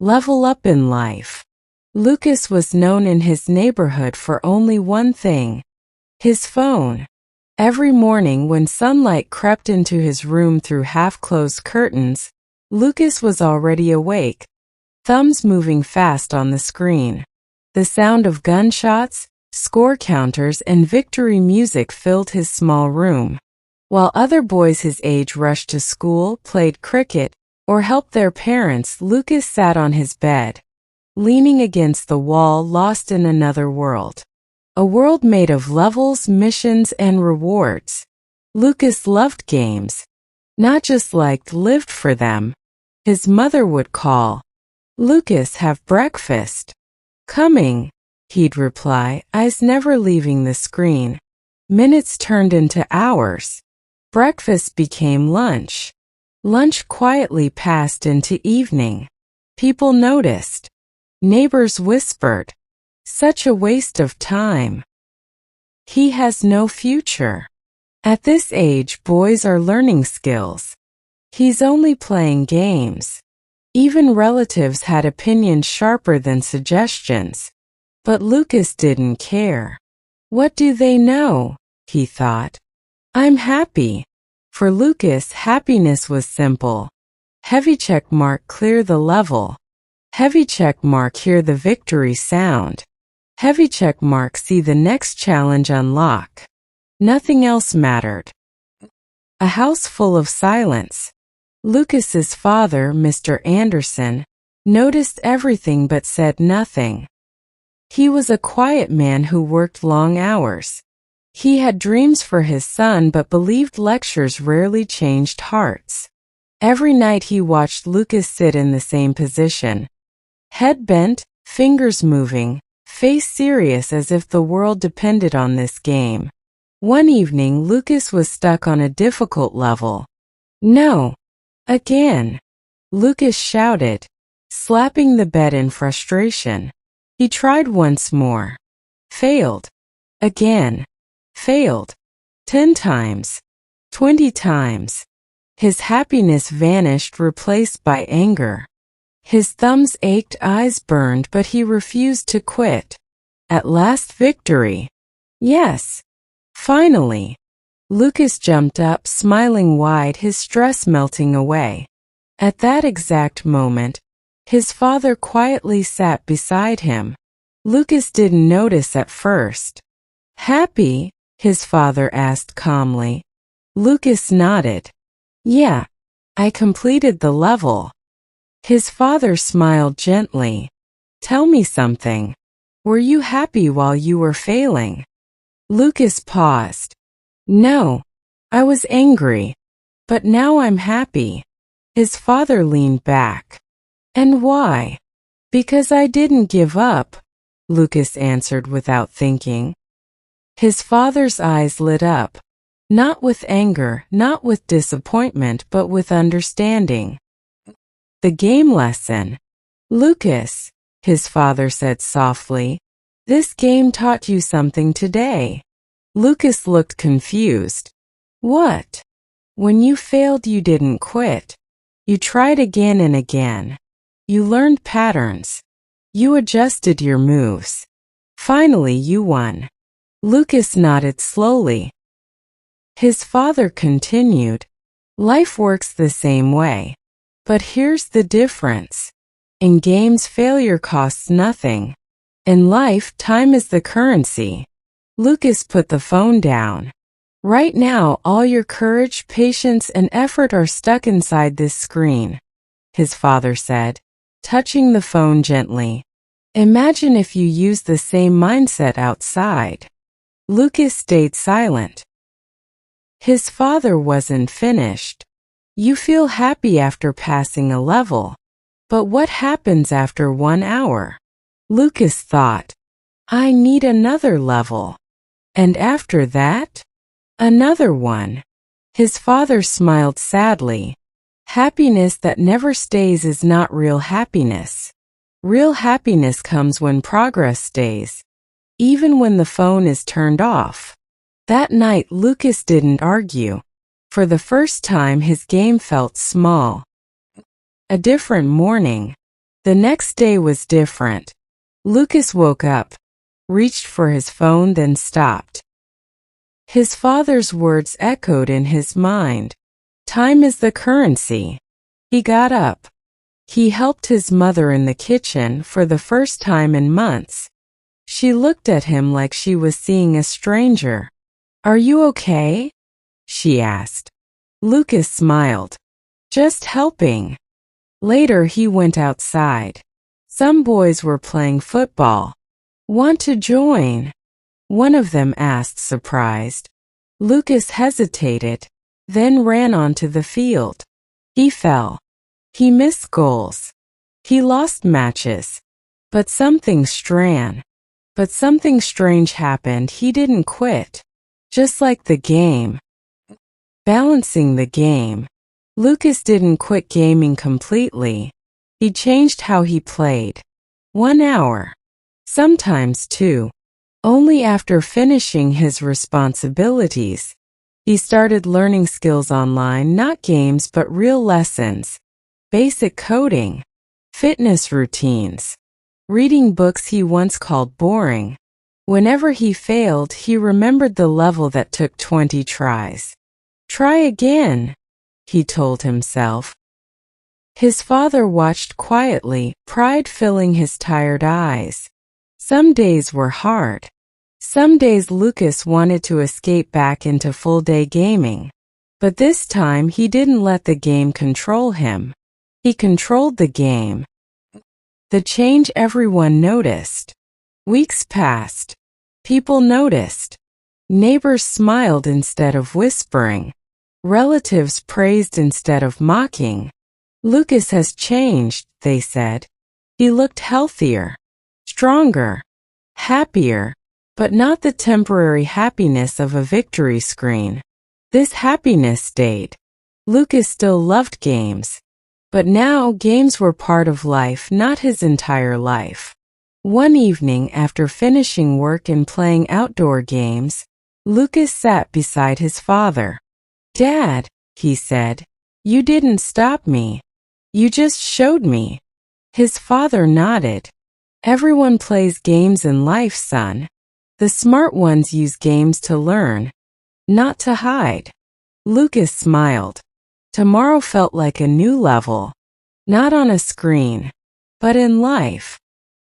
Level up in life. Lucas was known in his neighborhood for only one thing: his phone. Every morning when sunlight crept into his room through half-closed curtains, Lucas was already awake, thumbs moving fast on the screen. The sound of gunshots, score counters, and victory music filled his small room. While other boys his age rushed to school, played cricket, or helped their parents, Lucas sat on his bed, leaning against the wall, lost in another world. A world made of levels, missions, and rewards. Lucas loved games. Not just lived for them. His mother would call. "Lucas, have breakfast." "Coming," he'd reply, eyes never leaving the screen. Minutes turned into hours. Breakfast became lunch. Lunch quietly passed into evening. People noticed. Neighbors whispered, "Such a waste of time. He has no future." At this age, boys are learning skills. He's only playing games. Even relatives had opinions sharper than suggestions. But Lucas didn't care. "What do they know?" he thought. "I'm happy." For Lucas, happiness was simple. Heavy check mark, clear the level. Heavy check mark, hear the victory sound. Heavy check mark, see the next challenge unlock. Nothing else mattered. A house full of silence. Lucas's father, Mr. Anderson, noticed everything but said nothing. He was a quiet man who worked long hours. He had dreams for his son but believed lectures rarely changed hearts. Every night he watched Lucas sit in the same position. Head bent, fingers moving, face serious as if the world depended on this game. One evening Lucas was stuck on a difficult level. "No! Again!" Lucas shouted, slapping the bed in frustration. He tried once more. Failed. Again. Failed. 10 times. 20 times. His happiness vanished, replaced by anger. His thumbs ached, eyes burned, but he refused to quit. At last, victory. Yes. Finally. Lucas jumped up, smiling wide, his stress melting away. At that exact moment, his father quietly sat beside him. Lucas didn't notice at first. "Happy?" his father asked calmly. Lucas nodded. "Yeah, I completed the level." His father smiled gently. "Tell me something. Were you happy while you were failing?" Lucas paused. "No, I was angry. But now I'm happy." His father leaned back. "And why?" "Because I didn't give up," Lucas answered without thinking. His father's eyes lit up. Not with anger, not with disappointment, but with understanding. "The game lesson. Lucas," his father said softly, "this game taught you something today." Lucas looked confused. "What?" "When you failed, you didn't quit. You tried again and again. You learned patterns. You adjusted your moves. Finally, you won." Lucas nodded slowly. His father continued, "Life works the same way. But here's the difference. In games, failure costs nothing. In life, time is the currency." Lucas put the phone down. "Right now, all your courage, patience, and effort are stuck inside this screen," his father said, touching the phone gently. "Imagine if you used the same mindset outside." Lucas stayed silent. His father wasn't finished. "You feel happy after passing a level. But what happens after 1 hour?" Lucas thought. "I need another level. And after that? Another one." His father smiled sadly. "Happiness that never stays is not real happiness. Real happiness comes when progress stays, even when the phone is turned off." That night, Lucas didn't argue. For the first time, his game felt small. A different morning. The next day was different. Lucas woke up, reached for his phone, then stopped. His father's words echoed in his mind. Time is the currency. He got up. He helped his mother in the kitchen for the first time in months. She looked at him like she was seeing a stranger. "Are you okay?" she asked. Lucas smiled. "Just helping." Later he went outside. Some boys were playing football. "Want to join?" one of them asked, surprised. Lucas hesitated, then ran onto the field. He fell. He missed goals. He lost matches. But something strange happened. He didn't quit. Just like the game. Balancing the game. Lucas didn't quit gaming completely. He changed how he played. 1 hour. Sometimes 2. Only after finishing his responsibilities. He started learning skills online, not games but real lessons. Basic coding. Fitness routines. Reading books he once called boring. Whenever he failed, he remembered the level that took 20 tries. "Try again," he told himself. His father watched quietly, pride filling his tired eyes. Some days were hard. Some days Lucas wanted to escape back into full-day gaming. But this time he didn't let the game control him. He controlled the game. The change everyone noticed. Weeks passed. People noticed. Neighbors smiled instead of whispering. Relatives praised instead of mocking. "Lucas has changed," they said. He looked healthier, stronger, happier, but not the temporary happiness of a victory screen. This happiness stayed. Lucas still loved games. But now games were part of life, not his entire life. One evening, after finishing work and playing outdoor games, Lucas sat beside his father. "Dad," he said, "you didn't stop me. You just showed me." His father nodded. "Everyone plays games in life, son. The smart ones use games to learn, not to hide." Lucas smiled. Tomorrow felt like a new level. Not on a screen, but in life.